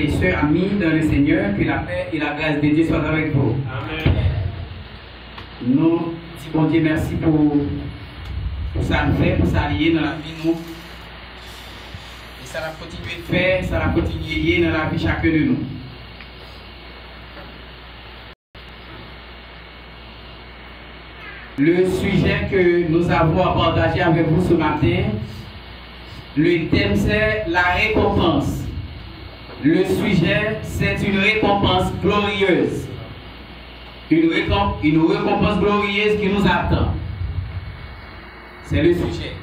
frères et sœurs, amis dans le Seigneur, que la paix et la grâce de Dieu soient avec vous. Amen. Nous disons Dieu merci pour ça nous fait, pour ça lier dans la vie de nous. Et ça va continuer de faire, ça va continuer dans la vie de chacun de nous. Le sujet que nous avons à partager avec vous ce matin, le thème c'est la récompense. Le sujet c'est une récompense glorieuse. Une récompense glorieuse qui nous attend. C'est le sujet.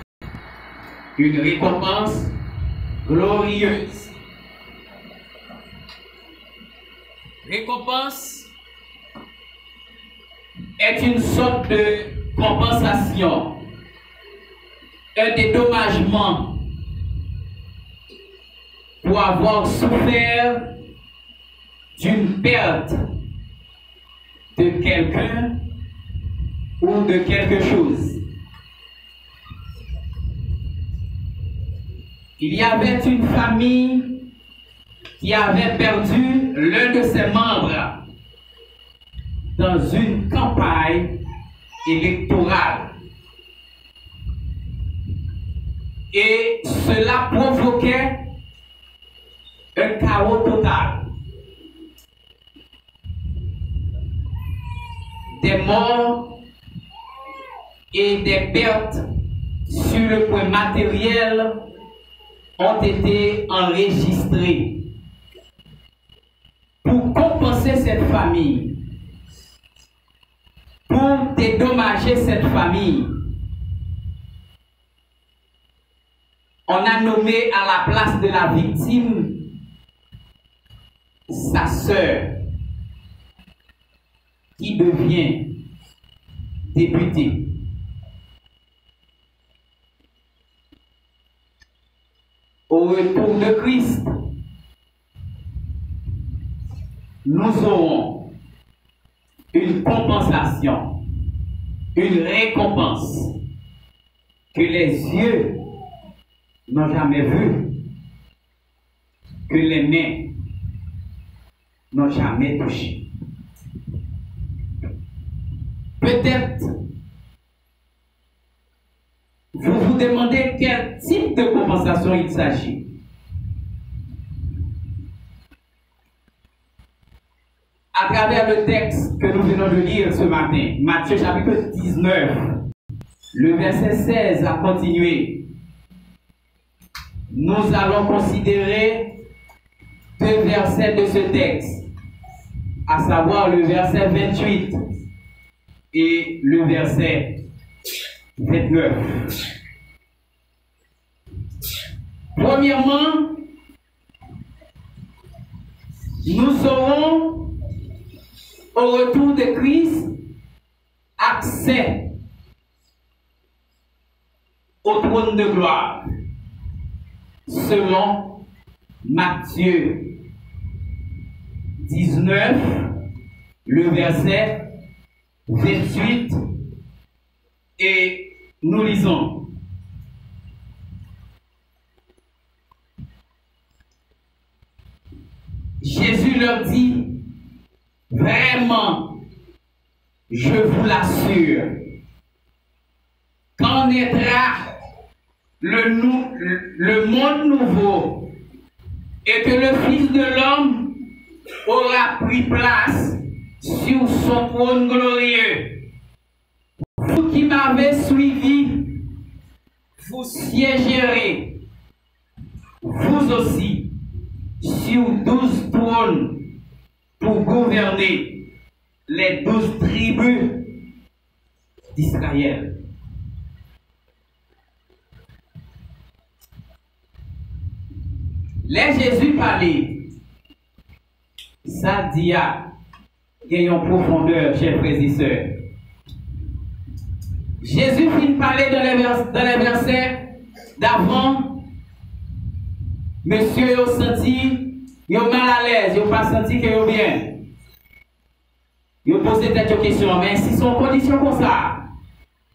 Une récompense glorieuse. Récompense est une sorte de compensation, un dédommagement pour avoir souffert d'une perte de quelqu'un ou de quelque chose. Il y avait une famille qui avait perdu l'un de ses membres dans une campagne électorale. Et cela provoquait un chaos total. Des morts et des pertes sur le point matériel ont été enregistrées. Pour compenser cette famille, pour dédommager cette famille, on a nommé à la place de la victime sa sœur, qui devient députée. Au retour de Christ, nous aurons une compensation, une récompense que les yeux n'ont jamais vue, que les mains n'ont jamais touché. Peut-être vous vous demandez quel type de compensation il s'agit. À travers le texte que nous venons de lire ce matin, Matthieu chapitre 19, le verset 16 a continué. Nous allons considérer deux versets de ce texte, à savoir le verset 28 et le verset 29. Premièrement, nous aurons au retour de Christ accès au trône de gloire, selon Matthieu 19, le verset 28, et nous lisons. Jésus leur dit, vraiment, je vous l'assure, quand naîtra le monde nouveau et que le Fils de l'homme aura pris place sur son trône glorieux, vous qui m'avez suivi, vous siégerez, vous aussi, sur 12 trônes pour gouverner les 12 tribus d'Israël. Les Jésus parlait, ça dit à en profondeur, chers frères et sœurs. Jésus finit de parler dans les versets d'avant. Monsieur, vous senti, vous mal à l'aise, vous pas senti que vous bien. Vous posez cette question, mais si son condition comme ça,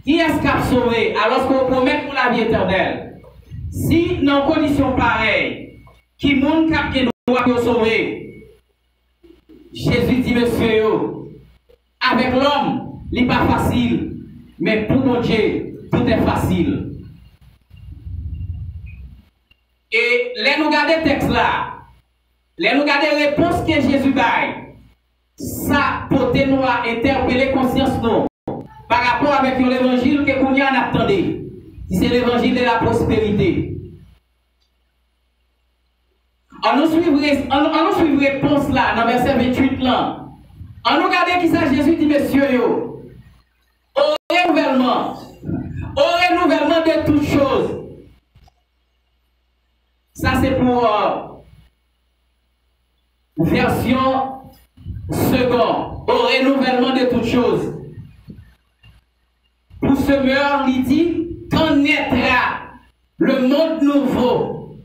qui est-ce qui a sauvé alors qu'on promet pour la vie éternelle? Si dans une condition pareille, qui monte cap nous sauver. Jésus dit, monsieur, avec l'homme, il n'est pas facile, mais pour mon Dieu, tout est facile. Et les nous garder le texte là, les nous garder la réponse que Jésus baille, ça peut nous interpeller conscience nous par rapport avec l'évangile que nous avons attendu. C'est l'évangile de la prospérité. On nous suit réponse là, dans verset 28 là. On nous regarde qui ça Jésus dit, messieurs, au renouvellement de toutes choses. Ça c'est pour version seconde, au renouvellement de toutes choses. Pour ce meurtre, il dit, quand naîtra le monde nouveau.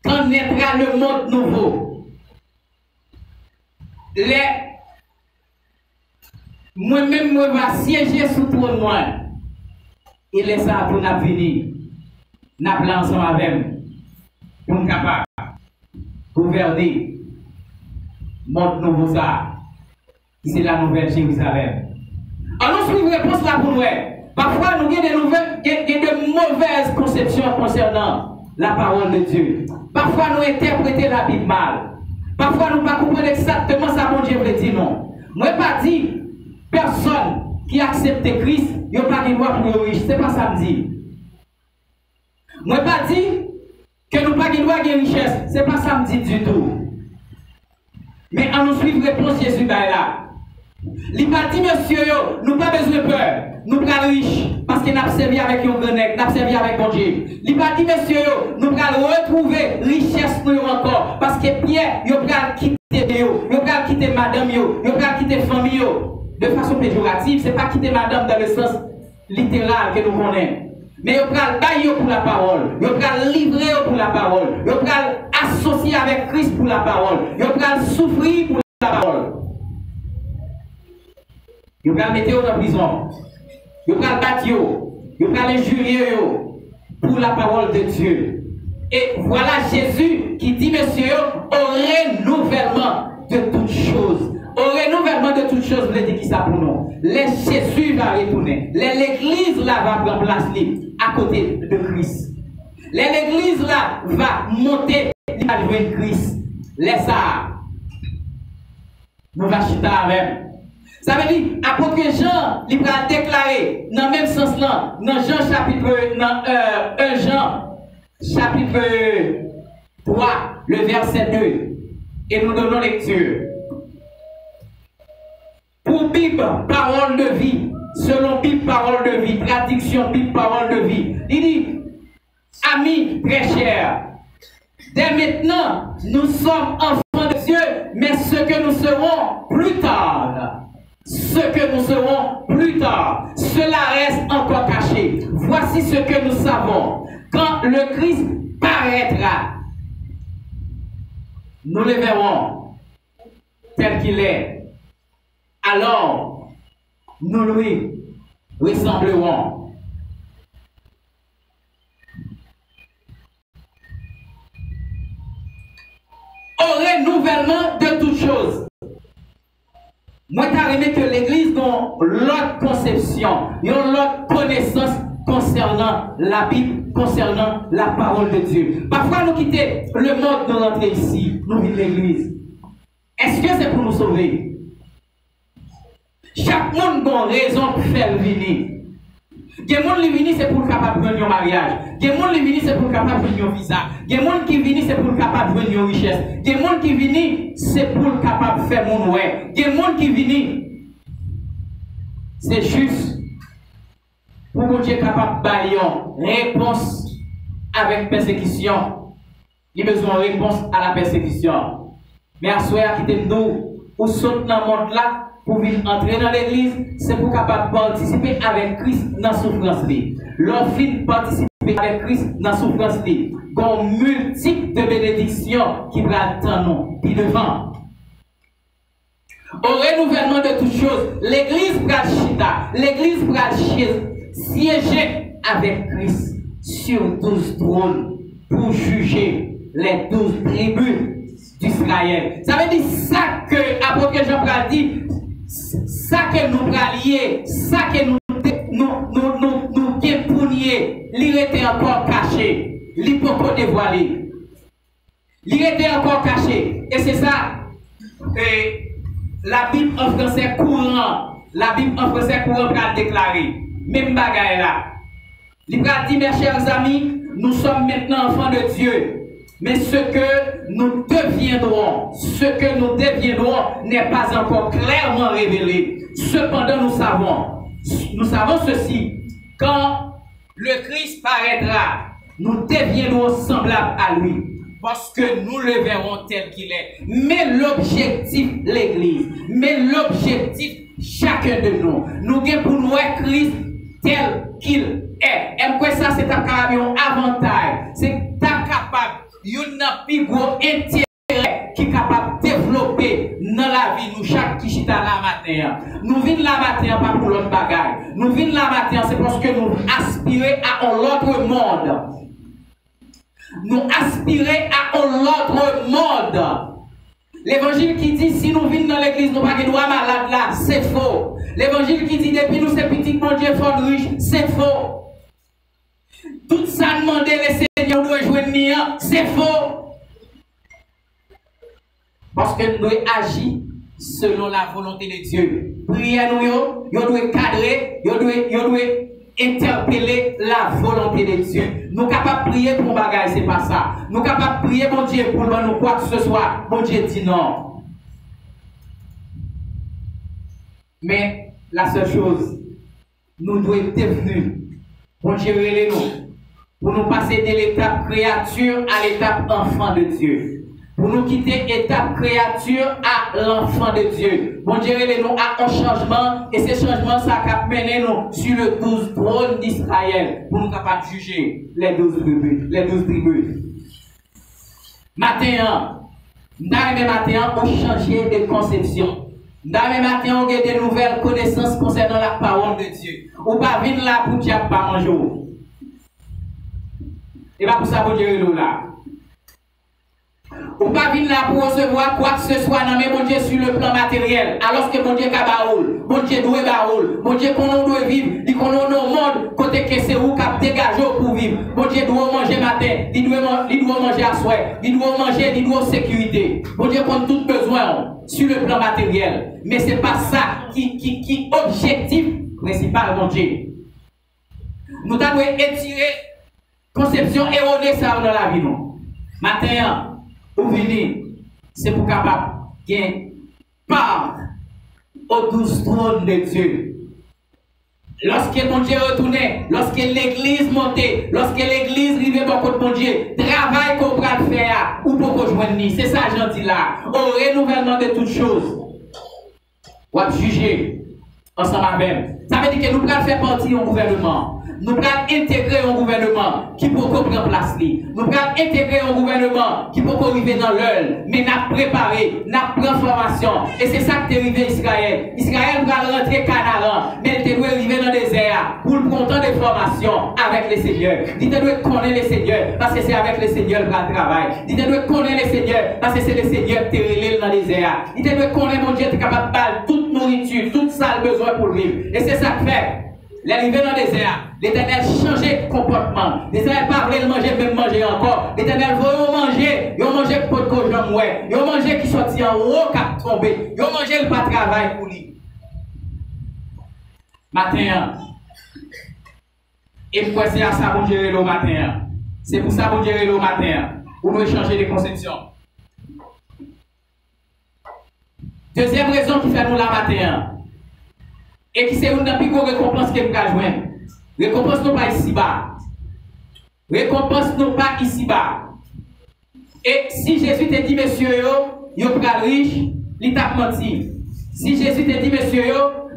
Quand naîtra le monde nouveau. Moi-même, moi va siéger sous tout le monde. Et laisse ça pour nous venir. Nous allons ensemble avec nous. Pour nous capables de gouverner le monde nouveau ça. C'est la nouvelle Jérusalem. Alors nous suivons réponse là pour nous. Parfois, nous avons de mauvaises conceptions concernant la parole de Dieu. Parfois, nous interprétons la Bible mal. Parfois, nous ne comprenons pas exactement ça que Dieu veut dire non. Moi, pas dit, personne qui accepte Christ, il n'y a pas de droit pour riche. Ce n'est pas ça que je dis. Moi, pas dit que nous n'avons pas de droit de richesse. Ce n'est pas ça que je dis du tout. Mais en nous suivant réponse Jésus là. Il n'a pas dit, monsieur, nous n'avons pas besoin de peur. Nous sommes riches parce que nous avons servi avec un grand nègre, nous avons servi avec mon Dieu. Il n'a pas dit, monsieur, nous allons retrouver richesse nous encore parce que Pierre, il va quitter nous, il va quitter madame, il va quitter famille. De façon péjorative, ce n'est pas quitter madame dans le sens littéral que nous connaissons. Mais il va bailler pour la parole, il va livrer pour la parole, il va associer avec Christ pour la parole, il va souffrir pour la parole. Il va mettre en prison. Il va battre, il va injurier pour la parole de Dieu. Et voilà Jésus qui dit, monsieur, au renouvellement de toutes choses. Au renouvellement de toutes choses, vous voulez dire qui ça pour nous? Les Jésus va retourner. L'église là va prendre place à côté de Christ. L'église là va monter à de Christ. Laisse ça. Nous va chuter avec. Ça veut dire, apôtre Jean, il va déclarer, dans le même sens là, dans Jean chapitre, dans 1 Jean, chapitre 3, le verset 2, et nous donnons lecture. Pour Bible, parole de vie, selon Bible, parole de vie, traduction Bible, parole de vie. Il dit, amis très chers, dès maintenant, nous sommes enfants de Dieu, mais ce que nous serons plus tard, ce que nous serons plus tard, cela reste encore caché. Voici ce que nous savons. Quand le Christ paraîtra, nous le verrons tel qu'il est. Alors, nous lui ressemblerons. Au renouvellement de toutes choses. Moi, j'ai aimé que l'Église dans l'autre conception, l'autre connaissance concernant la Bible, concernant la parole de Dieu. Parfois, nous quittons le monde de rentrer ici, nous vivons l'Église. Est-ce que c'est pour nous sauver? Chaque monde a raison pour faire venir. Il y a des gens qui viennent, c'est pour capable de venir au mariage. Il y a des gens qui viennent, c'est pour capable de venir au visa. Il y a des gens qui viennent, c'est pour capable de venir aux richesses. Il y a des gens qui viennent, c'est pour capable de faire mon ouais. Il y a des gens qui viennent, c'est juste pour que Dieu capable de bailler réponse avec persécution. Il a besoin de réponse à la persécution. Mais à soi, quittez-nous ou saute dans le monde là. Pour venir entrer dans l'église, c'est pour capable participer avec Christ dans la souffrance. L'offre participer avec Christ dans la souffrance. Il y a multiples de bénédictions qui vont attendre puis devant. Au renouvellement de toutes choses, l'église va chita, l'église va siéger avec Christ sur 12 trônes pour juger les 12 tribus d'Israël. Ça veut dire ça que l'apôtre Jean a dit, ça que nous lier, ça que nous dépounier, il était encore caché, il peut pas dévoiler. Il était encore caché. Et c'est ça, la Bible en français courant, la Bible en français courant va déclarer, même bagaille là. Il va dire, mes chers amis, nous sommes maintenant enfants de Dieu. Mais ce que nous deviendrons n'est pas encore clairement révélé. Cependant, nous savons ceci. Quand le Christ paraîtra, nous deviendrons semblables à lui. Parce que nous le verrons tel qu'il est. Mais l'objectif, l'Église, mais l'objectif, chacun de nous, nous avons pour nous Christ tel qu'il est. Et que ça, c'est un avantage. C'est capable. Il y a un plus gros intérêt qui est capable de développer dans la vie, nous, chaque qui chita la matin. Nous venons la matin pas pour l'autre bagaille. Nous venons la matin, c'est parce que nous aspirons à un autre monde. Nous aspirons à un autre monde. L'évangile qui dit si nous venons dans l'église, nous ne sommes pas malades là, c'est faux. L'évangile qui dit depuis nous, c'est petit, mon Dieu, fort riche, c'est faux. Tout ça demander les seigneurs doivent jouer c'est faux. Parce que nous devons agir selon la volonté de Dieu. Prière nous, nous devons cadrer, nous devons interpeller la volonté de Dieu. Nous sommes capables de prier pour bagaille, c'est pas ça. Nous sommes capables de prier, mon Dieu, pour nous quoi que ce soit. Mon Dieu dit non. Mais la seule chose, nous devons être devenus, mon Dieu, nous. Pour nous passer de l'étape créature à l'étape enfant de Dieu. Pour nous quitter l'étape créature à l'enfant de Dieu. Bon Dieu, nous à un changement. Et ce changement, ça a mené nous sur le 12 trône d'Israël. Pour nous capables de juger les 12 tribus. Matin, on change de conception. Dans le matin, on a des nouvelles connaissances concernant la parole de Dieu. Ou pas venir là pour dire pas manger. Et pas pour ça, bon Dieu, nous là. Ou pas venir là pour recevoir quoi que ce soit dans mon Dieu sur le plan matériel. Alors que mon Dieu a baoul, mon Dieu doit baoul, mon Dieu qu'on doit vivre, dit qu'on a nos monde, côté que c'est où cap dégager pour vivre. Mon Dieu doit manger matin, il doit manger à soir, il doit manger, il doit sécurité. Mon Dieu qu'on a tout besoin sur le plan matériel. Mais c'est pas ça qui objectif principal, mon Dieu. Nous devons étirer conception erronée ça dans la vie, non. Matin, vous venez, c'est pour capable de part aux 12 trônes de Dieu. Lorsque mon Dieu retournait, lorsque l'église montait, lorsque l'église arrivait dans côté mon Dieu, travail qu'on va faire ou pour rejoindre. C'est ça, j'en dis là. Au renouvellement de toutes choses, on va juger ensemble avec. Ça veut dire que nous allons faire partie du gouvernement. Nous allons intégrer un gouvernement qui peut prendre place. Nous allons intégrer un gouvernement qui peut arriver dans l'heure. Mais nous avons préparé, nous avons pris formation. Et c'est ça qui est arrivé à Israël. Israël va rentrer Canaan, mais il doit arriver dans le désert pour le compte de formation avec les seigneurs. Il doit connaître les seigneurs parce que c'est avec les seigneurs qu'il va travailler. Il doit connaître les seigneurs parce que c'est les seigneurs qui sont dans le désert. Il doit connaître mon Dieu qui est capable de battre toute nourriture, toute ça besoin pour vivre. Et c'est ça que fait. L'arrivée dans le désert, l'Éternel changeait de comportement. L'Éternel pas voulait manger, même manger encore. L'Éternel voulait manger, il manger pour que j'en mouais. Il manger qui sortit en haut, qui a tombé. Il manger le pas travail pour lui. Matin, et pourquoi c'est à ça qu'on gérer le matin? C'est pour ça qu'on gérer le matin. Pour nous changer de conception. Deuxième raison qui fait nous la matin. Et qui c'est une des plus grosses récompenses que nous avons joindre. Récompense nous pas ici-bas. Récompense nous pas ici-bas. Et si Jésus te dit, monsieur, yo pas riche, il t'a menti. Si Jésus te dit, monsieur,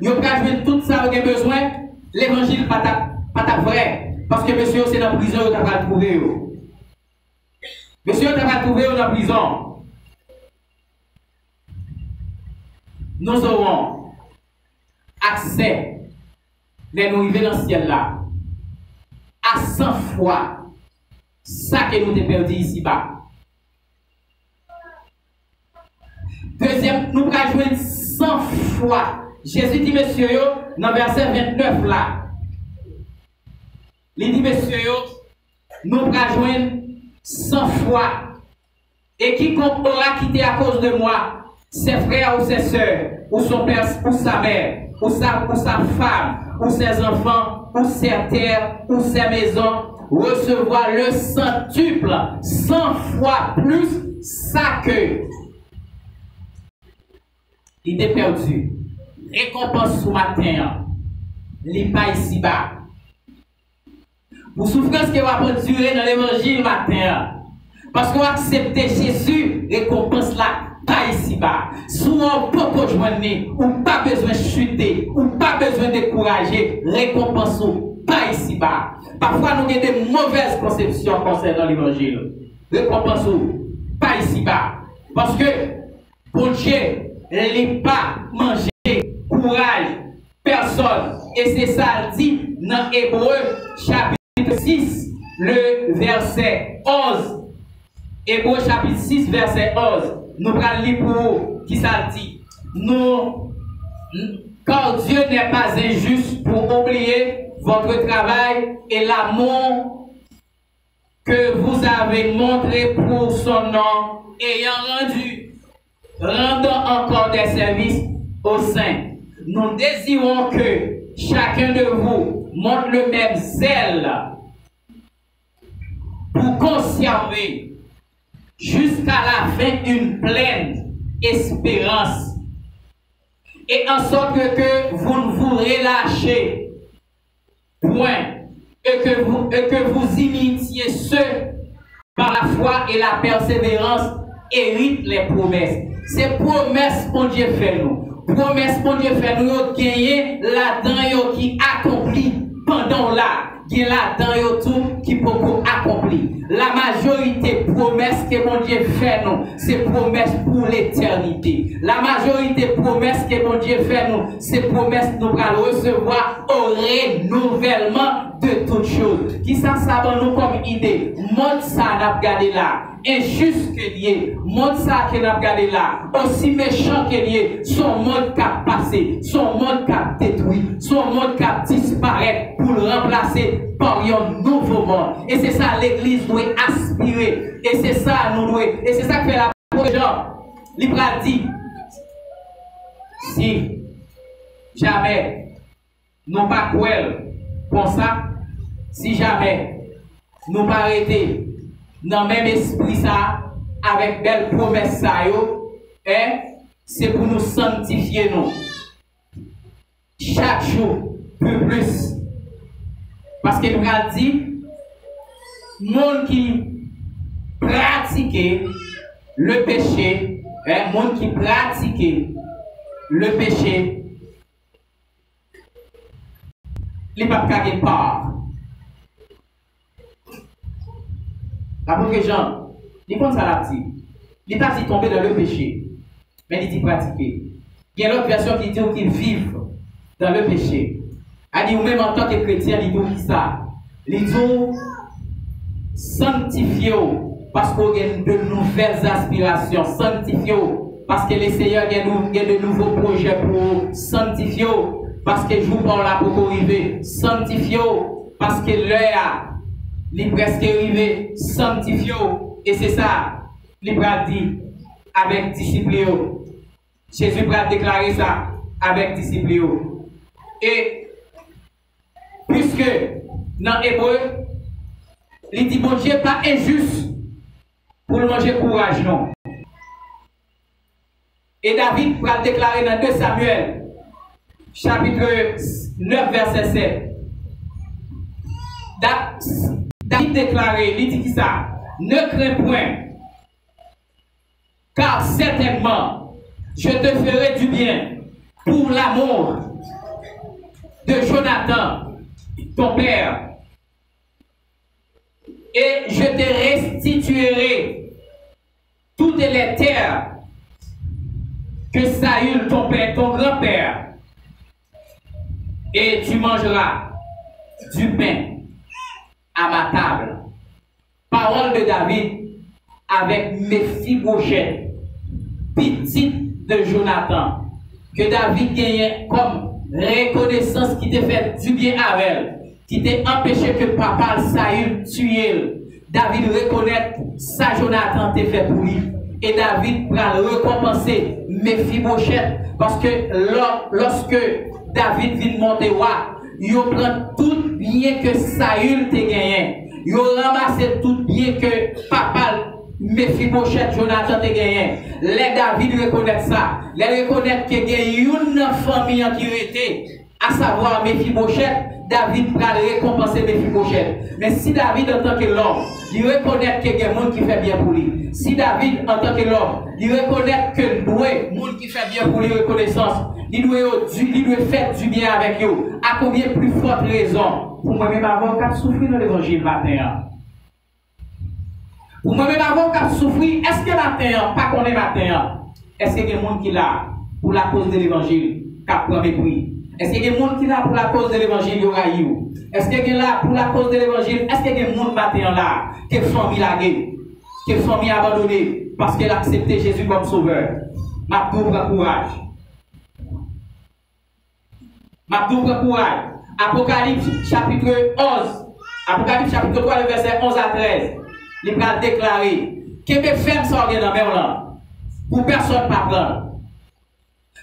yo pas jouer tout ça que vous avez besoin, l'évangile pas ta vrai. Parce que monsieur, c'est dans la prison que tu vas le trouver. Monsieur, tu vas le trouver dans la prison. Nous aurons accès, les nous arriver dans le ciel là, à 100 fois ça que nous avons perdu ici-bas. Deuxième, nous allons jouer 100 fois. Jésus dit, monsieur, dans verset 29 là, il dit, monsieur, nous allons jouer 100 fois. Et quiconque aura quitté à cause de moi, ses frères ou ses sœurs, ou son père ou sa mère, ou sa femme, ou ses enfants, ou ses terres, ou ses maisons, recevoir le centuple 100 fois plus ça que il est perdu. Récompense ce matin, il n'est pas ici bas. Pour souffrance qui va durer dans l'évangile matin, parce qu'on accepte Jésus, récompense là. Pas ici bas. Souvent, beaucoup de joindre, ou pas besoin de chuter, ou pas besoin de décourager, récompense pas ici bas. Parfois, nous avons des mauvaises conceptions concernant l'évangile. Récompense pas ici bas. Parce que, bon Dieu, il n'est pas mangé, courage, personne. Et c'est ça, dit dans Hébreu, chapitre 6, le verset 11. Hébreu, chapitre 6, verset 11. Nous allons lire pour vous qui ça dit. Nous, car Dieu n'est pas injuste pour oublier votre travail et l'amour que vous avez montré pour son nom, rendant encore des services au sein. Nous désirons que chacun de vous montre le même zèle pour conserver jusqu'à la fin une pleine espérance, et en sorte que vous ne vous relâchez point, et que vous imitiez ceux par la foi et la persévérance héritent les promesses. Ces promesses mon Dieu fait nous. Promesses mon Dieu fait nous gagner là-dedans qui accomplit pendant là. Qui est là-dedans tout qui peut accomplir. La majorité promesses que mon Dieu fait nous, c'est promesses pour l'éternité. La majorité promesses que mon Dieu fait nous, c'est promesses nous allons recevoir au renouvellement de toutes choses. Qui ça va nous comme idée? Monde ça n'a pas gardé là. Injuste que lié, monde ça qui n'a pas gardé là, aussi méchant que lié, son monde qui a passé, son monde qui a détruit, son monde qui a disparu pour le remplacer par un nouveau monde. Et c'est ça l'église doit aspirer. Et c'est ça nous doit. Et c'est ça que fait la projet. Libre a dit, si jamais nous pas cruel pour ça, si jamais nous pas arrêter dans le même esprit ça, avec belle promesse ça, c'est pour nous sanctifier nous. Chaque jour, plus. Parce que nous avons dit, monde qui pratique le péché, monde qui pratique le péché, il ne peut pas gagner part. Après que Jean, il pense à la petite. Il n'est pas dit tomber dans le péché, mais il dit pratiquer. Il y a l'autre version qui dit qu'il vive dans le péché. Elle dit, ou même en tant que chrétien, il dit ça. Il dit, sanctifiez-vous, parce qu'il y a de nouvelles aspirations. Sanctifiez-vous, parce que le Seigneur a de nouveaux projets pour sanctifiez-vous, parce que je vous parle là pour arriver. Sanctifiez-vous, parce que l'heure il est presque arrivé, sanctifiez-vous. Et c'est ça, il a dit avec discipline. Jésus a déclaré ça avec discipline. Et puisque dans Hébreu, il dit bon Dieu pas injuste pour le manger courage, non. Et David va déclarer dans 2 Samuel, chapitre 9, verset 7. David déclaré, il dit qui ça? Ne crains point, car certainement je te ferai du bien pour l'amour de Jonathan, ton père, et je te restituerai toutes les terres que Saül, ton père, ton grand-père, et tu mangeras du pain à ma table. Parole de David avec Méphibosheth, petit de Jonathan, que David gagnait comme reconnaissance qui t'a fait du bien avec elle, qui t'a empêché que papa Saül tué. David reconnaît ça Jonathan t'a fait pour lui. Et David va le récompenser Mephibosheth parce que lorsque David vient monter roi, il prend tout bien que Saül t'a gagné. Il ramasse tout bien que papa Mephibosheth Jonathan t'a gagné. Les David reconnaît ça. Les reconnaît qu'il y a une famille qui était, à savoir Mephibosheth. David va récompenser Mephibosheth. Mais si David, en tant que l'homme, il reconnaît qu'il y a des gens qui fait bien pour lui. Si David, en tant que l'homme, il reconnaît que le monde qui fait bien pour lui reconnaissance, il doit faire du bien avec eux. À combien plus forte raison pour moi-même avoir qu'à souffrir dans l'évangile matin? Pour moi-même avoir qu'à souffrir, est-ce que matin, pas qu'on est matin, est-ce qu'il y a des gens qui là pour la cause de l'évangile, qui prend mes prix? Est-ce qu'il y a des gens qui là pour la cause de l'évangile, il y aura eu? Est-ce qu'il y a là pour la cause de l'évangile? Est-ce qu'il y a des gens matin là qui sont mis lagués, qui sont mis abandonnés parce qu'elle a accepté Jésus comme sauveur? Ma double courage. Ma double courage. Apocalypse chapitre 11. Apocalypse chapitre 3, le verset 11 à 13. Il va déclarer que mes femmes sont dans la mer là. Pour personne pas prendre.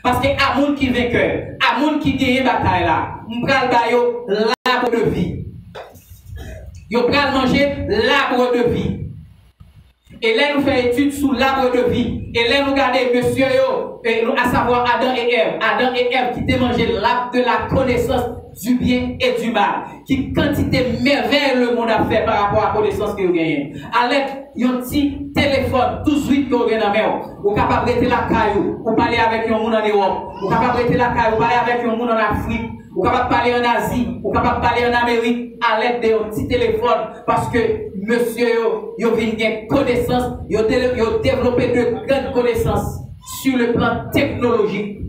Parce que à monde qui vainqueur, à monde qui gagne bataille là, on pral ba yo l'arbre de vie. Yo pral manger l'arbre de vie. Et là nous faisons étude sur l'arbre de vie. Et là nous regardons monsieur yo, à savoir Adam et Ève. Adam et Ève qui ont mangé l'arbre de la connaissance du bien et du mal. Qui quantité merveille le monde a fait par rapport à la connaissance que vous gagnez. À l'aide d'un petit téléphone, tout de suite que vous gagnez dans la main, vous êtes capable de rester la caillou, vous parlez avec un monde en Europe, vous êtes capable de rester la caillou, vous parlez avec un monde en Afrique, vous êtes capable de parler en Asie, vous êtes capable de parler en Amérique, à l'aide d'un petit téléphone, parce que monsieur, vous avez une connaissance, vous avez développé de grandes connaissances sur le plan technologique.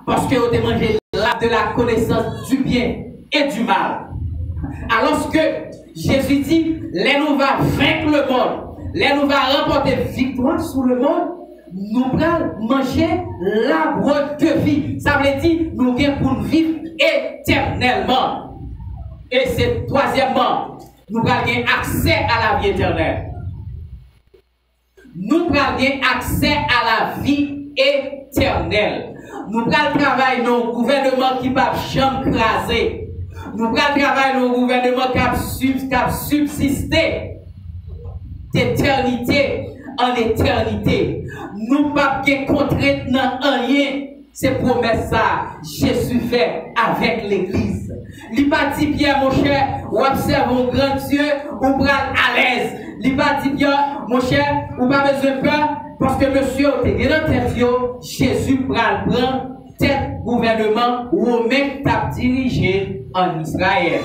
Parce que vous avez mangé de la connaissance du bien et du mal. Alors que Jésus dit, les nous va vaincre le monde, les nous va remporter victoire sur le monde, nous allons manger l'arbre de vie. Ça veut dire, nous allons pour vivre éternellement. Et c'est troisièmement, nous allons avoir accès à la vie éternelle. Nous allons avoir accès à la vie éternelle. Nous allons travailler dans un gouvernement qui va jamais craser. Nous allons travailler dans un gouvernement qui va subsister d'éternité en éternité. Nous ne pouvons pas contraindre dans rien. C'est promesse ça. Jésus fait avec l'église. Il n'a pas dit bien, mon cher, ou observe mon grand Dieu, ou prend à l'aise. Il n'a pas dit bien, mon cher, ou pas besoin de peur. Parce que monsieur, Jésus prend tête gouvernement romain qui a dirigé en Israël.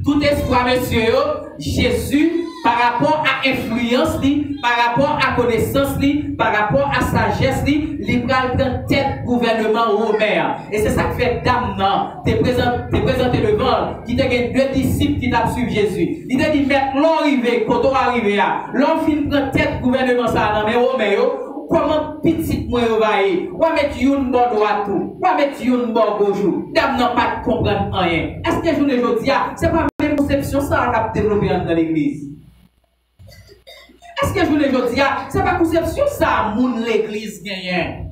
Tout espoir, monsieur, Jésus, par rapport à influence, par rapport à connaissance, par rapport à sagesse, il prend tête gouvernement romain. Et c'est ça qui fait dame, non? Te présenté devant, qui t'a deux disciples qui t'a suivi Jésus. Il t'a dit, mettre l'on arrivé, quand on arrive là, l'on fin prend tête gouvernement ça, non, mais romain, comment petit moi va y? Ou mettre une bonne droite, ou mettre une bonne gauche, dame n'a pas de comprendre rien. Est-ce que je ne dis pas, c'est pas la même conception ça a développé dans l'église? Est-ce que je vous le dis, c'est pas conception ça, moun l'église gagne.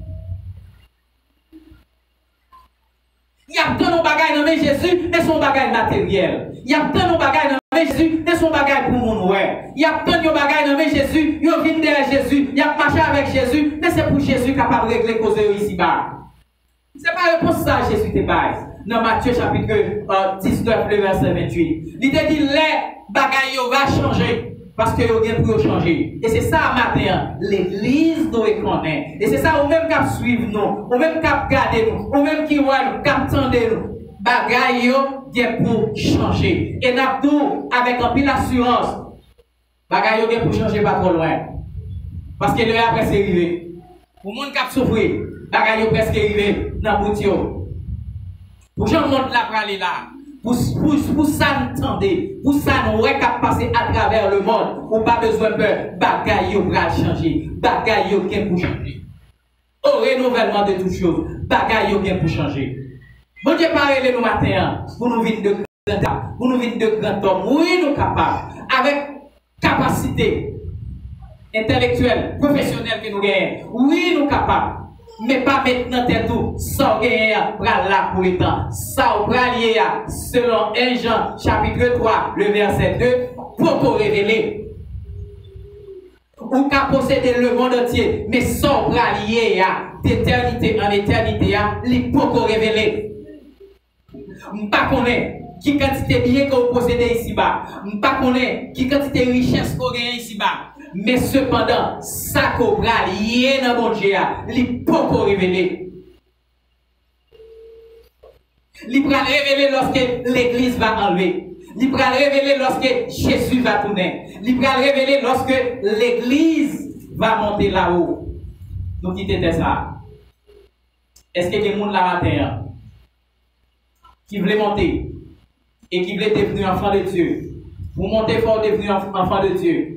Il y a tant de bagages dans Jésus, mais son bagage matériel. Il y a tant de bagages dans Jésus, mais son bagage pour mon ouais. Il y a tant de bagages dans Jésus, ils viennent derrière Jésus, il y a marché avec Jésus, mais c'est pour Jésus capable de régler cause ici-bas. C'est pas réponse ça, Jésus te base. Dans Matthieu chapitre 19, le verset 28. Il te dit, les bagages va changer. Parce que vous avez pour changer. Et c'est ça, matin, l'église doit connaître. Et c'est ça, ou même qui suivre nous, ou même qui garder nous, ou même qui voit nous, qui attendent nous. Bagaille yo pour changer. Et nous, avec un pile d'assurance, bagaille yo pour changer pas trop loin. Parce que le après c'est arrivé. Pour le monde qui a souffert, bagaille yo presque arrivé dans le bout. Pour que le monde là pour aller là. Pour ça nous tendez, pour ça nous qu'à passer à travers le monde, ou pas besoin de peur, bagaille yo pour changer, bagaille yo pour changer. au renouvellement de toutes choses. Bagaille yo bien pour changer. Bon Dieu parle nous matin pour nous venir de grand, pour nous venir de grand homme. Oui, nous capables avec capacité intellectuelle, professionnelle que nous gagnons. Oui, nous capables. Mais pas maintenant tout, ça gagner là pour le temps. Ça lié selon 1 Jean chapitre 3, le verset 2, pour révéler. Ou qu'à posséder le monde entier, mais ça lié d'éternité en éternité, les pour révéler. M'pas connaît qui quantité bien que vous possédez ici-bas. M'pas connaît qui quantité richesse que vous gagnez ici-bas. Mais cependant, ça cobra lié dans mon Dieu, il peut révéler. Il peut révéler lorsque l'église va enlever. Il peut révéler lorsque Jésus va tourner. Il peut révéler lorsque l'église va monter là-haut. Nous quittons ça. Est-ce qu'il y a des gens là matin qui veulent monter et qui veulent devenir enfants de Dieu? Pour monter fort, devenir enfant de Dieu.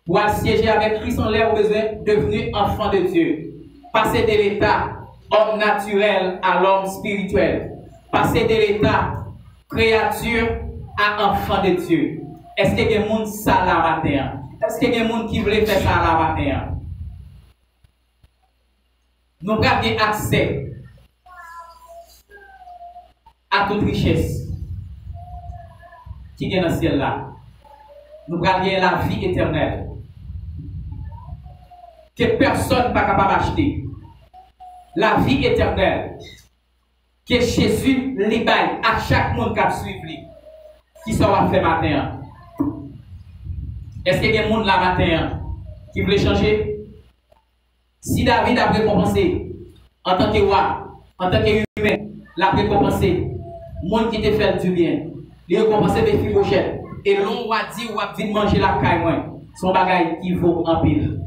Pour siéger avec Christ en l'air, besoin de devenir enfant de Dieu. Passer de l'état homme naturel à l'homme spirituel. Passer de l'état créature à enfant de Dieu. Est-ce qu'il y a des gens ça là matin? Est-ce qu'il y a des gens qui veulent faire ça là matin? Nous avons accès à toute richesse qui est dans le ciel là. Nous avons la vie éternelle que personne n'est pas capable d'acheter. La vie éternelle que Jésus libère à chaque monde qui a suivi, qui sera fait matin. Est-ce qu'il y a des gens là matin qui veulent changer? Si David a récompensé en tant que roi, en tant qu'humain, l'a récompensé, monde qui te fait du bien, il a récompensé des Méphibosheth. Et l'on va dire ou va venir manger la caille, son bagage qui vaut en pile.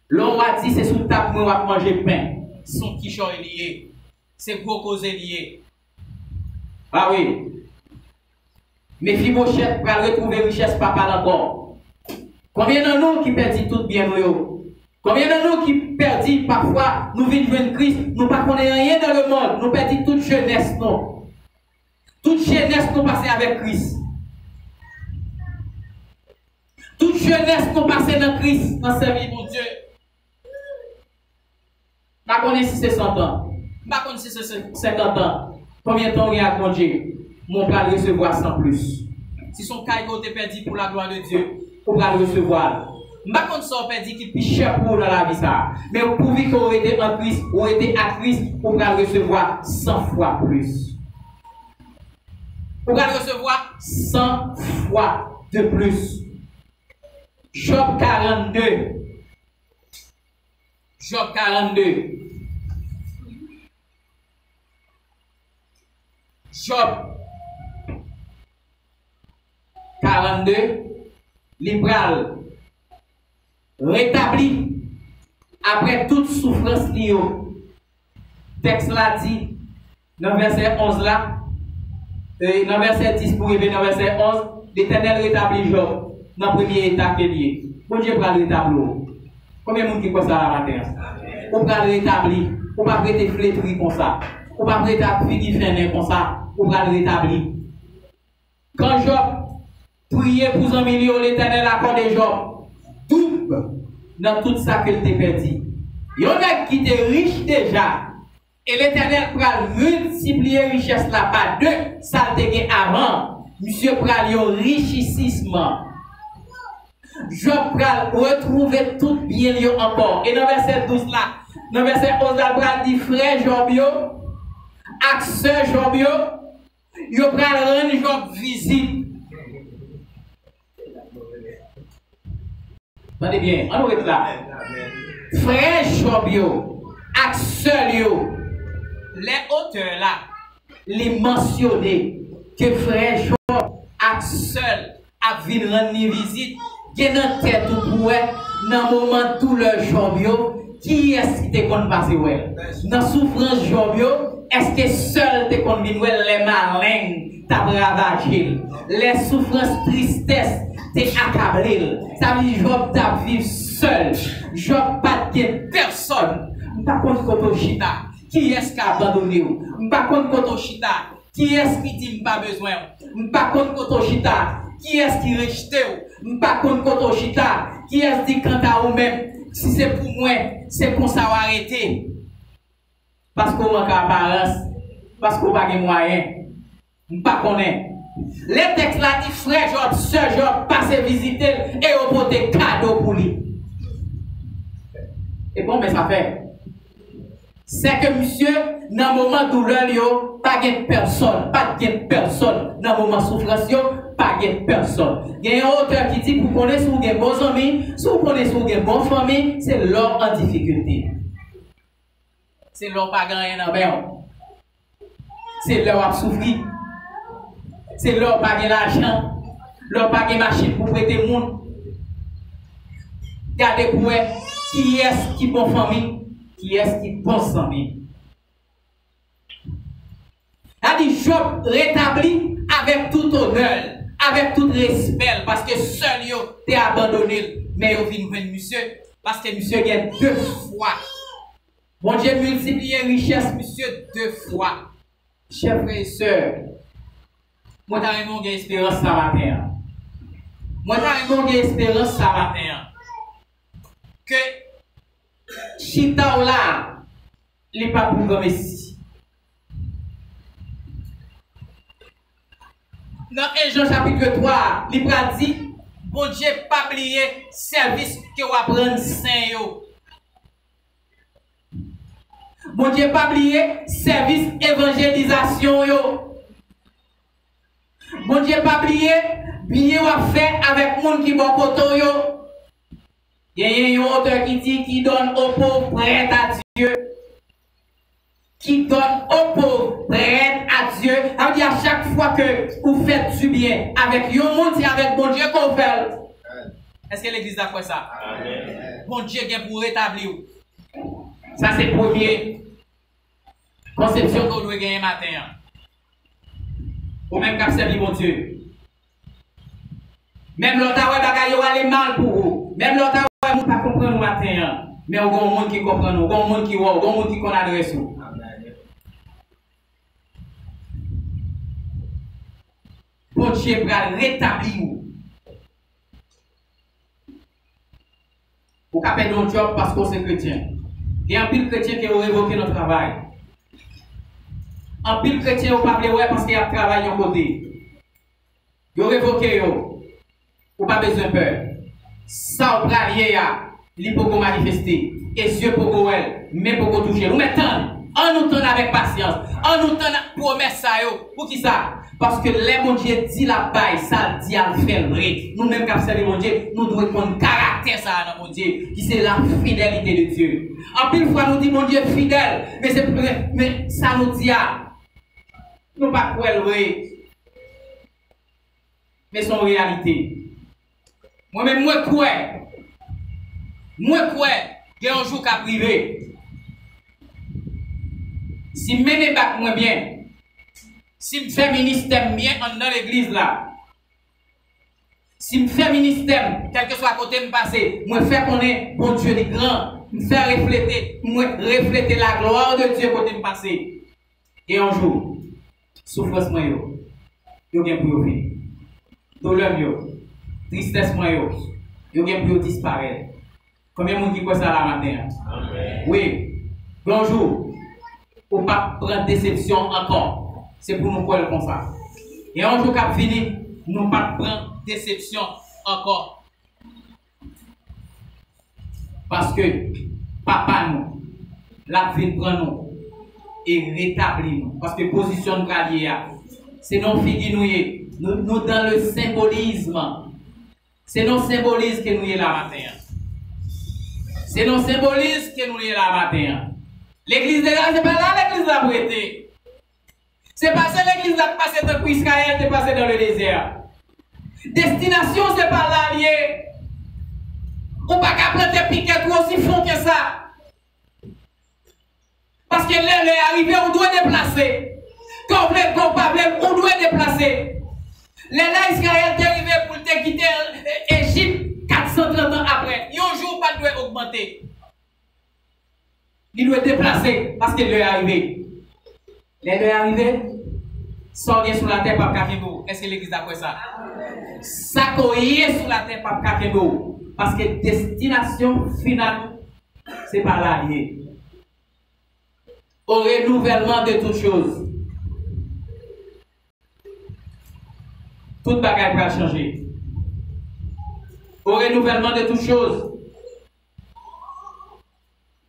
L'on va dire c'est sous table ou va manger pain. Son quichon est lié. C'est gros cause lié. Ah oui. Méphibosheth va retrouver richesse papa encore. Combien de nous qui perdit tout bien nous? Combien de nous qui perdit parfois nous vivons une crise, nous ne connaissons rien dans le monde, nous perdit toute jeunesse non. Toute jeunesse nous passons avec Christ. Toute jeunesse nous passons dans Christ, dans sa vie, mon Dieu. Je ne connais pas si c'est 100 ans. Je ne connais pas si c'est 50 ans. Combien de temps il y a mon Dieu? Mon père recevoir sans plus. Si son caillou est perdu pour la gloire de Dieu, on va le recevoir. Je ne sais pas si on perdu qui est plus cher pour la vie. Mais pour que vous êtes en Christ, ou êtes à Christ, on va le recevoir 100 fois plus. On va le recevoir 100 fois de plus. Job 42. Job 42. Job 42. Libéral. Rétabli. Après toute souffrance liée. Texte là dit, dans verset 11 là, dans verset 10 pour arriver dans verset 11, l'Éternel rétablit Job. Dans le premier état qu'il est. Bon Dieu va le rétablir. Combien de monde qui pense ça la matin? On va le rétablir. On va prêter flétri comme ça. On va prêter fini comme ça. On va le rétablir. Quand Job priait pour un million, l'Éternel a accordé Job double dans tout ça qu'il t'a perdu. Il y en a qui étaient riches déjà. Et l'Éternel va multiplier la richesse là par deux. Ça le gagné avant. Monsieur pral yo richissement. Job pral retrouver tout bien yo encore. Et dans verset 12 là, dans verset 11 là, pral dit frère Job yo, ak sœur Job yo pral rendre Job visite. Attendez bien, on ouvre là. Frère Job yo, ak sœur yo, les auteurs là, les mentionner que frère Job ak seul a vu rendre visite, qui est dans tête ou pour dans moment tout le Job yo, qui est-ce qui te kon passer ouais? Dans souffrance Job yo, est-ce que seul te kon vinn les malins t'a ravagé, les souffrances tristesse te accablé. Ça veut dire Job t'a vivre seul. Job pas de personne. pas contre Koto Chita. Qui est-ce qui a abandonné? Pas contre Koto Chita. Qui est-ce qui dit pas besoin? Pas contre Koto Chita. Qui est-ce qui rejette? Pas contre Koto Chita. Qui est-ce qui dit quant à vous-même? Si c'est pour moi, c'est qu'on s'en va arrêter. Parce qu'on manque d'apparence. Parce qu'on n'a pas de moyens. Pas connaît. Les textes là disent frère Job, sœur Job, passez visiter et on porte des cadeaux pour lui. Et bon, mais ça fait. C'est que monsieur, dans le moment douleur, yo, pas de personne, pas de personne. Dans le moment souffrance, yo, pas de personne. Il y a un auteur qui dit, pour connaître si vous avez bons amis, si vous connaissez si vous avez bonne famille, c'est l'homme en difficulté. C'est l'homme pas gagné dans le c'est l'homme à souffrir. C'est l'homme pas de l'argent. L'homme pas de machine pour prêter le monde. Regardez pour qui est-ce qui bon famille. Qui est-ce qui pense en lui? A dit Job rétabli avec tout honneur, avec tout respect, parce que seul yo t'es abandonné, mais yo vient voir monsieur, parce que monsieur gagne 2 fois. Bon Dieu multiplie richesse monsieur 2 fois. Chers frères et sœurs, moi t'as une espérance ce matin. Moi t'as une espérance ce matin. Que Chita ou là, il n'est pas pour le Messie. Dans 1 Jean chapitre 3, il a dit, bon Dieu, pas oublier service que vous apprenez saint yo. Bon Dieu, pas oublier service évangélisation yo. Bon Dieu, pas oublier bien ou faire avec monde qui bon côté yo. Il y a un auteur qui dit qui donne aux pauvres prête à Dieu. Qui donne aux pauvres prête à Dieu. Ça veut dire à chaque fois que vous faites du bien avec un monde, c'est avec bon Dieu qu'on fait. Est-ce que l'église a fait ça? Amen. Bon Dieu vient pour rétablir. Ça c'est la première conception qu'on doit gagner matin. Ou même qu'à servir mon Dieu. Même l'autre va aller mal pour vous. Même l'autre ne pas comprendre nous matin, mais on a un monde qui comprend nous, on a un monde qui voit, on a un monde qui connaît l'adresse. Bon Dieu va rétablir. Vous avez fait notre job parce qu'on est chrétien. Et en pile chrétien qui ont révoqué notre travail. En pile chrétien qui pas ouais parce qu'il y a travail en côté. Ils ont révoqué. Vous pas besoin de peur. Ça au pralier il peut manifester et Dieu peut elle mais pour toucher nous mettons en nous tenant avec patience en nous tenant promesse ça yo pour qui ça parce que les mon Dieu dit la baille ça dit à faire vrai nous même cap servir mon Dieu nous devons prendre caractère ça dans mon Dieu qui c'est la fidélité de Dieu en pile fois nous dit mon Dieu fidèle mais ça nous dit nous pas croire vrai mais son réalité. Moi-même, moi, crois, il y a un jour qu'à privé. Si je mets bac moi bien, si je fais ministère bien dans l'église là, si je fais ministère, quel que soit côté me passer, moi fais qu'on est bon Dieu est grand, me faire refléter la gloire de Dieu côté me passer. Et un jour, souffrance moi yo gagne pour vivre. Douleur yo. Tristesse moi yo gen pour disparaître. Combien de monde qui croit ça la matin? Amen. Oui. Bonjour. Ou pas prendre déception encore. C'est pour nous croire comme ça. Et un jour qu'a fini, nous pas prendre déception encore. Parce que papa nous la vie prend nous et rétablit nous parce que position nous c'est non figure nous dans le symbolisme. C'est nos symbolisme que nous y est là matin. C'est nos symbolisme que nous y est là matin. L'église de là, c'est pas là l'église de prêté. C'est pas ça l'église de passer dans Israël, c'est passé dans le désert. Destination, c'est pas là lié. On pas qu'à prendre piquet aussi fond que ça. Parce que là, est arrivé, on doit déplacer. Quand on doit déplacer. Là, Israël est arrivé pour te quitter l'Égypte 430 ans après. Un jour, pas doit augmenter. Il doit déplacer parce qu'il est arrivé. Il est arrivé. Sortir sur la terre, pas Kakebo. Est-ce que l'église a fait ça? Ça coyer sur la terre, pas Kakebo. Parce que destination finale, c'est par là lié. Au renouvellement de toutes choses. Toute bagaille va changer. Au renouvellement de toutes choses.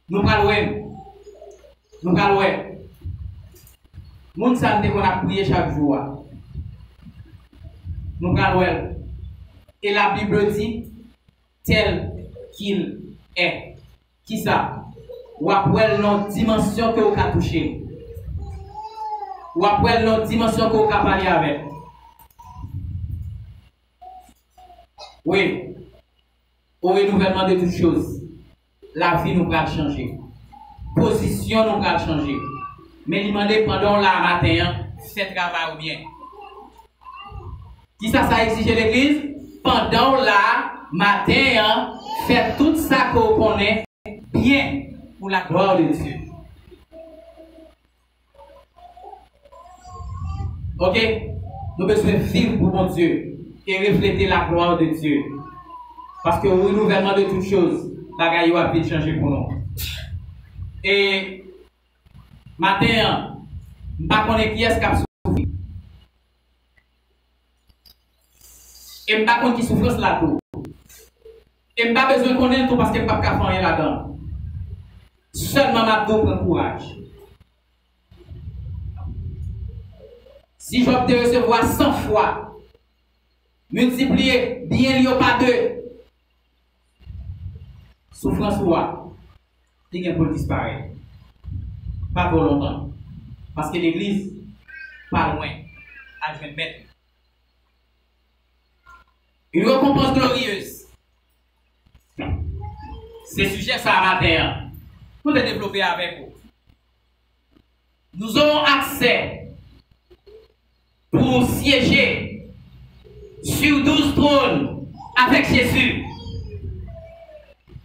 Nous allons. Nous allons. Nous savons qu'on a prié chaque jour. Nous allons. Et la Bible dit tel qu'il est. Qui ça? Ou après notre dimension que vous avez touché. Ou après notre dimension que vous avez parlé avec. Oui. Au renouvellement de toutes choses. La vie nous va changer. Position nous va changer. Mais demandez pendant la matin, c'est travail ou bien. Qui ça exige l'église? Pendant la matin, fait tout ça qu'on connaît bien pour la gloire de Dieu. Ok? Nous devons vivre pour mon Dieu et refléter la gloire de Dieu. Parce que au renouvellement de toutes choses, la gaille va vite changer pour nous. Et matin, je ne sais pas qui est-ce qui a souffert. Et je ne sais pas qui souffre là-dedans. Et je n'ai pas besoin de connaître tout parce que je ne peux pas faire rien là-dedans. Seulement ma dos prend courage. Si je te recevoir 100 fois, multiplier bien lié par 2, souffrance ou il y a pour disparaître. Pas trop longtemps. Parce que l'église, pas loin, à 20 mètres. Une récompense glorieuse. Ces sujets, ça à matin. Pour les développer avec vous. Nous aurons accès pour siéger sur 12 trônes avec Jésus.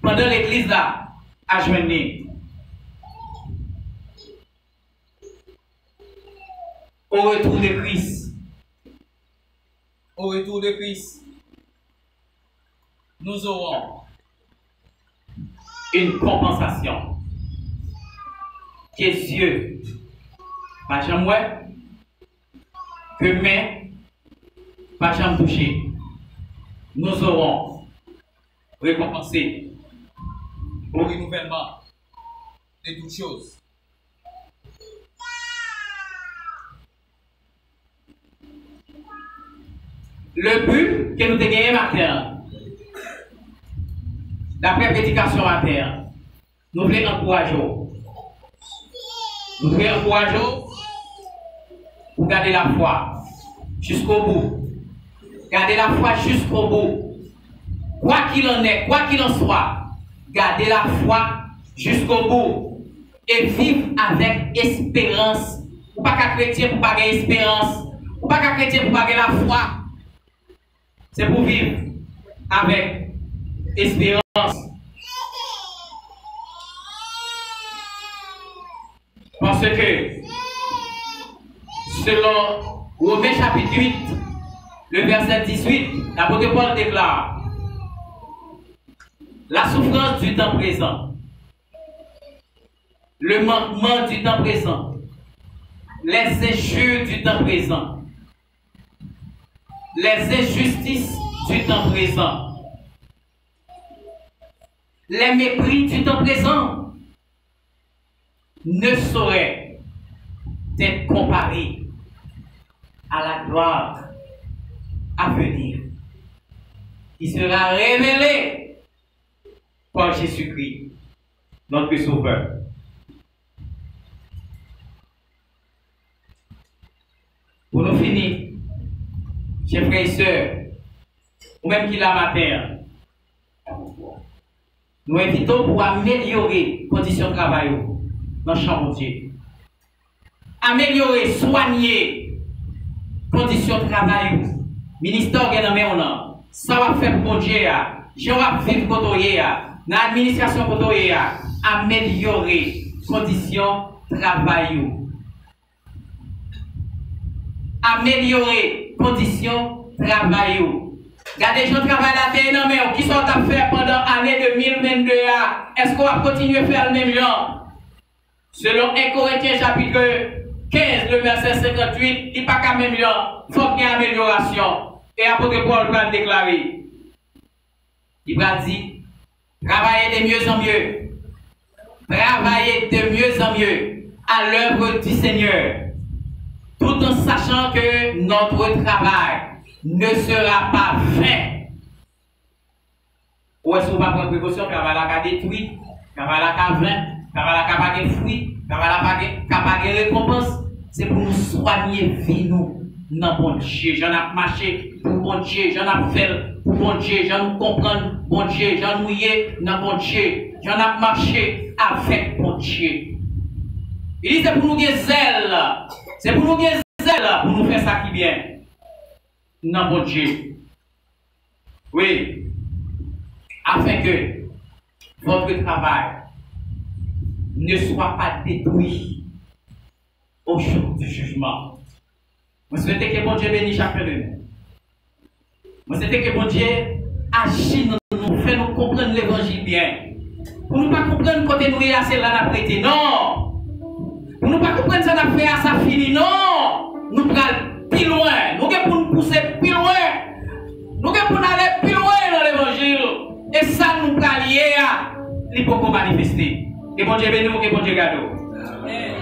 Pendant l'église là, à joindre. Au retour de Christ. Au retour de Christ. Nous aurons une compensation que Dieu pas jamais que main pas jamais touché. Nous aurons récompensé au renouvellement de toutes choses. Le but que nous avons gagné matin, d'après prédication matin, nous voulons encourager. Nous voulons encourager pour garder la foi jusqu'au bout. Garder la foi jusqu'au bout. Quoi qu'il en est, quoi qu'il en soit, garder la foi jusqu'au bout. Et vivre avec espérance. Ou pas qu'à chrétien pour pas gagner espérance. Ou pas qu'à chrétien pour pas gagner la foi. C'est pour vivre avec espérance. Parce que, selon Romains chapitre 8, le verset 18, l'apôtre Paul déclare la souffrance du temps présent, le manquement du temps présent, les injures du temps présent, les injustices du temps présent, les mépris du temps présent ne sauraient être comparés à la gloire à venir qui sera révélée par Jésus-Christ, notre Sauveur. Pour nous finir, chers frères et sœurs, ou même qui l'a matin, nous invitons pour améliorer les conditions de travail dans le champ de Dieu. Améliorer, soigner les conditions de travail. Ministère qui est dans le monde, ça va faire pour Dieu, je vais vivre pour Dieu, dans l'administration pour Dieu, améliorer conditions de travail. Améliorer conditions de travail. Regardez les gens qui travaillent la terre, non, mais qui sont à faire pendant l'année 2022? Est-ce qu'on va continuer à faire le même genre? Selon 1 Corinthiens chapitre 15, le verset 58, il n'y a pas qu'à même genre. Il faut qu'il y ait une amélioration. Et apôtre Paul va le déclarer. Il va dire, travaillez de mieux en mieux. Travaillez de mieux en mieux à l'œuvre du Seigneur. Tout en sachant que notre travail ne sera pas vain. Ou est-ce qu'on va prendre précaution car elle a détruit, car elle a vain, car elle a pas de fruits, car elle a pas de récompense? C'est pour nous soigner vie nous. Non, bon Dieu, j'en ai marché pour bon Dieu, j'en ai fait pour bon Dieu, j'en comprendre bon Dieu, j'en mouillé, non, bon Dieu, j'en ai marché avec bon Dieu. Il dit c'est pour nous des zèle, c'est pour nous des zèle, pour nous faire ça qui bien. Non, bon Dieu. Oui, afin que votre travail ne soit pas détruit au jour du jugement. Je souhaite que bon Dieu bénisse chacun de nous. Je souhaite que bon Dieu agisse dans nous, fait nous comprendre l'évangile bien. Pour nous pas comprendre côté nous et c'est là n'a prêté. Non. Pour nous pas comprendre ça n'a fait à ça fini. Non. Nous allons plus loin. Nous pour nous pousser plus loin. Nous pour aller plus loin dans l'évangile. Et ça nous lier à l'hypocrisie manifester. Que bon Dieu bénisse, que bon Dieu garde. Amen.